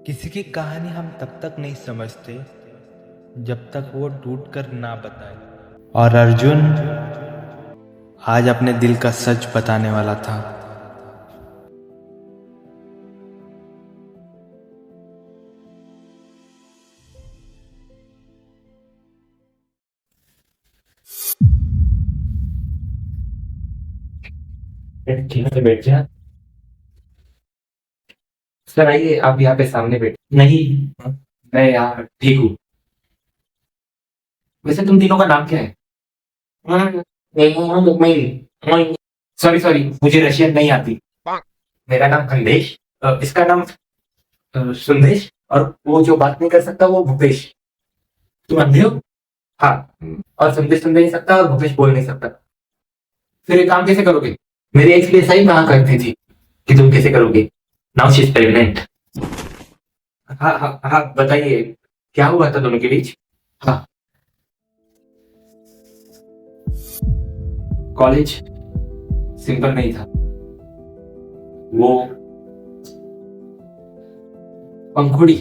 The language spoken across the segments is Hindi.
किसी की कहानी हम तब तक नहीं समझते जब तक वो टूट कर ना बताए। और अर्जुन आज अपने दिल का सच बताने वाला था। ठीक है, बैठ जा। सर आइए, आप यहाँ पे सामने बैठ। नहीं, मैं यहाँ ठीक हूँ। वैसे तुम तीनों का नाम क्या है? सॉरी सॉरी, मुझे रशियन नहीं आती। मेरा नाम खंडेश, इसका नाम सुंदेश, और वो जो बात नहीं कर सकता वो भूपेश। तुम अंधे हो? हाँ। और संदेश सुन नहीं सकता और भूपेश बोल नहीं सकता। फिर ये काम कैसे करोगे? मेरी एक्स भी ऐसा ही कहा करती थी कि तुम कैसे करोगे। Now she is pregnant. हाँ हाँ हाँ, बताइए क्या हुआ था दोनों के बीच? हाँ, कॉलेज सिंपल नहीं था। वो पंखुड़ी,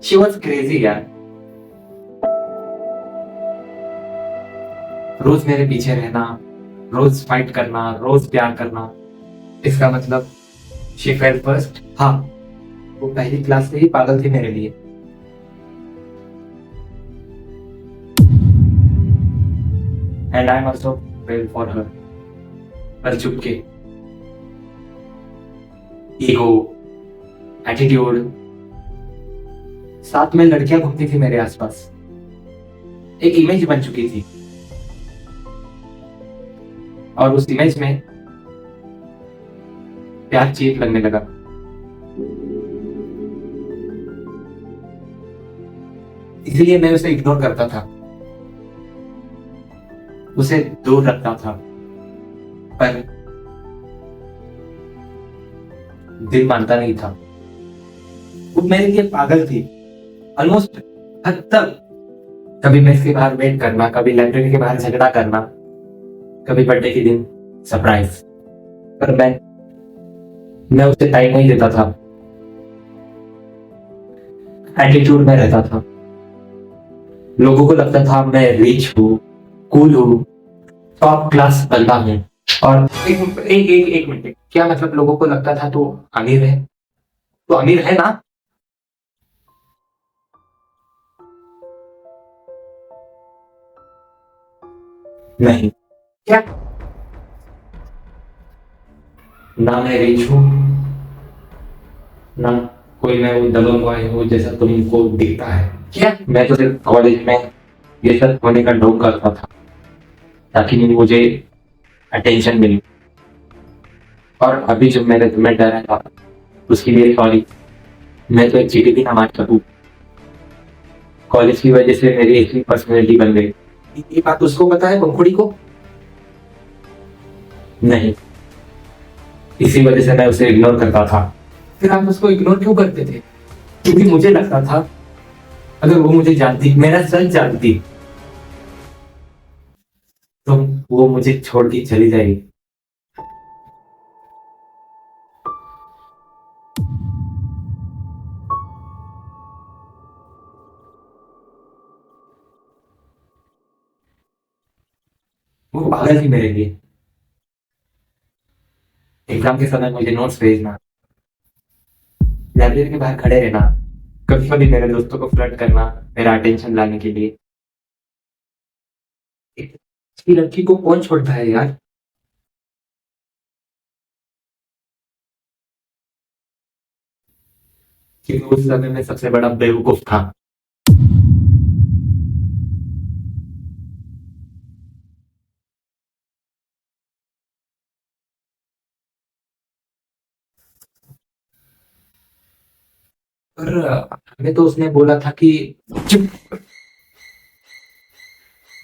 शी वॉज क्रेजी यार। रोज मेरे पीछे रहना, रोज फाइट करना, रोज प्यार करना। इसका मतलब शी फेल फर्स्ट। हाँ, वो पहली क्लास से ही पागल थी मेरे लिए। And I am also fail for her. पर चुप के, ईगो, एटीट्यूड, साथ में लड़कियां घूमती थी मेरे आसपास। एक इमेज बन चुकी थी और उस इमेज में प्यार चीप लगने लगा। इसलिए मैं उसे इग्नोर करता था, उसे दूर रखता था। पर दिल मानता नहीं था। वो मेरे लिए पागल थी, ऑलमोस्ट हद तक। कभी मेस के बाहर वेट करना, कभी लाइब्रेरी के बाहर झगड़ा करना, कभी बर्थडे के दिन सरप्राइज। पर मैं उसे टाइम नहीं देता था। एटीट्यूड में रहता था। लोगों को लगता था मैं रिच हूँ, कूल हूँ, टॉप क्लास बंदा हूँ। और एक मिनट, क्या मतलब लोगों को लगता था तो अमीर है? तो अमीर है ना? नहीं। क्या? ना मैं रिच हूँ, ना कोई मैं वो दबंग बॉय हूँ जैसा तुमको दिखता है। क्या? मैं तो सिर्फ कॉलेज में ये सब होने का ढोंग करता था ताकि मुझे अटेंशन मिले। और अभी जब मैंने तुम्हें डरा था उसके लिए सॉरी। मैं तो एक चीटी भी ना मार सकूं। कॉलेज की वजह से मेरी ऐसी पर्सनैलिटी बन गई। ये बात उसको पता है, पंखुड़ी को? नहीं। इसी वजह से मैं उसे इग्नोर करता था। फिर आप उसको इग्नोर क्यों करते थे? क्योंकि मुझे लगता था अगर वो मुझे जानती, मेरा सच जानती, तो वो मुझे छोड़ के चली जाएगी। वो पागल थी मेरे लिए। एग्जाम के समय मुझे नोट्स भेजना, लाइब्रेरी के बाहर खड़े रहना, कभी कभी मेरे दोस्तों को फ्लर्ट करना मेरा अटेंशन लाने के लिए। इसकी लड़की को कौन छोड़ता है यार? क्योंकि उस समय मैं सबसे बड़ा बेवकूफ था। पर हमें तो उसने बोला था कि चुप।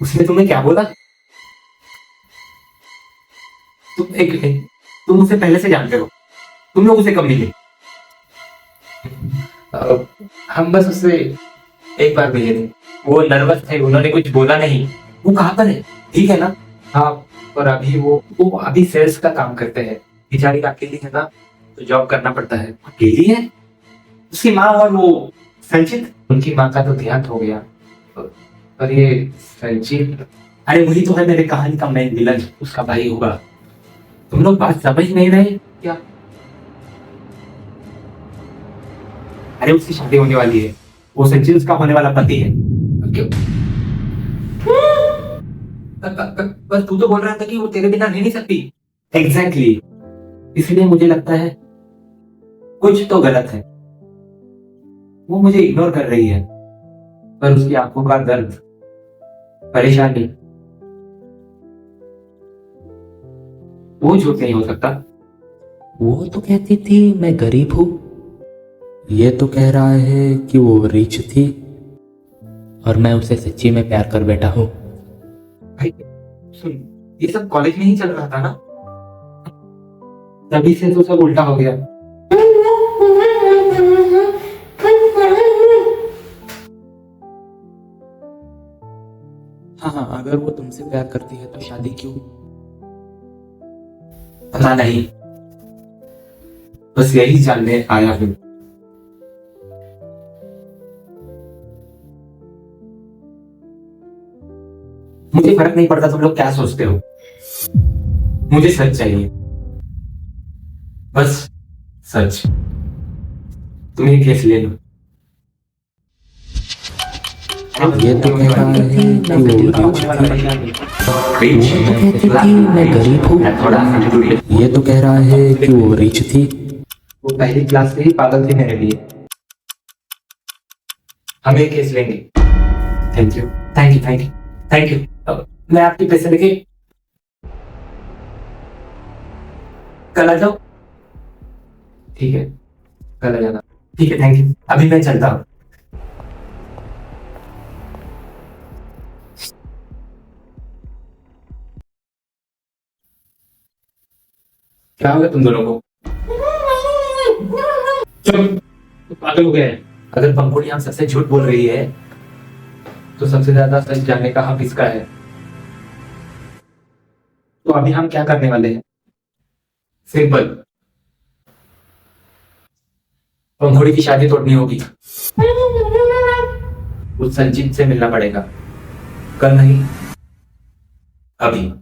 उसने तुम्हें क्या बोला? तुम उसे पहले से जानते हो? तुम लोग उसे कब मिले? अ, हम बस उससे एक बार मिले थे। वो नर्वस थे, उन्होंने कुछ बोला नहीं। वो कहाँ पर है? ठीक है ना? हाँ, पर अभी वो अभी सेल्स का काम करते हैं। बेचारी अकेली है ना, तो जॉब करना पड़ता है। अकेली है? उसकी माँ और वो संचित, उनकी माँ का तो देहांत हो गया। और ये संचित, अरे वही तो है मेरे कहानी का मेन विलन, उसका भाई होगा। तुम लोग बात समझ नहीं रहे क्या? अरे उसकी शादी होने वाली है, वो संचित उसका होने वाला पति है। क्यों? बस तू तो बोल रहा था कि वो तेरे बिना रह नहीं सकती। एग्जैक्टली इसलिए मुझे लगता है कुछ तो गलत है। वो मुझे इग्नोर कर रही है, पर उसकी आंखों का दर्द, परेशानी, वो झूठ नहीं हो सकता। वो तो कहती थी मैं गरीब हूं, ये तो कह रहा है कि वो रिच थी और मैं उसे सच्ची में प्यार कर बैठा हूं। भाई सुन, ये सब कॉलेज में ही चल रहा था ना, तभी से तो सब उल्टा हो गया। हाँ, अगर वो तुमसे प्यार करती है तो शादी क्यों? पता नहीं, बस यही जानने आया हूं। मुझे फर्क नहीं पड़ता तुम लोग क्या सोचते हो, मुझे सच चाहिए, बस सच। तुम ये केस ले लो। ये तो कह रहा है कि वो रिच थी। वो तो कहती थी मैं गरीब हूं, ये तो कह रहा है कि वो रिच थी। वो पहली क्लास से ही पागल थी मेरे लिए। हम ये केस लेंगे। Thank you, thank you, thank you, thank you. अब मैं आपके पैसे लेके कल आ जाऊं? ठीक है, कल आ जाना। ठीक है, थैंक यू। अभी मैं चलता हूँ। क्या होगा तुम दोनों को? चुप, पागल हो गए हैं। अगर पंखुड़ी हम सबसे झूठ बोल रही है तो सबसे ज्यादा सच जानने का हक इसका है। तो अभी हम क्या करने वाले हैं? सिंपल, पंखुड़ी की शादी तोड़नी होगी। उस संजीत से मिलना पड़ेगा, कल नहीं, अभी।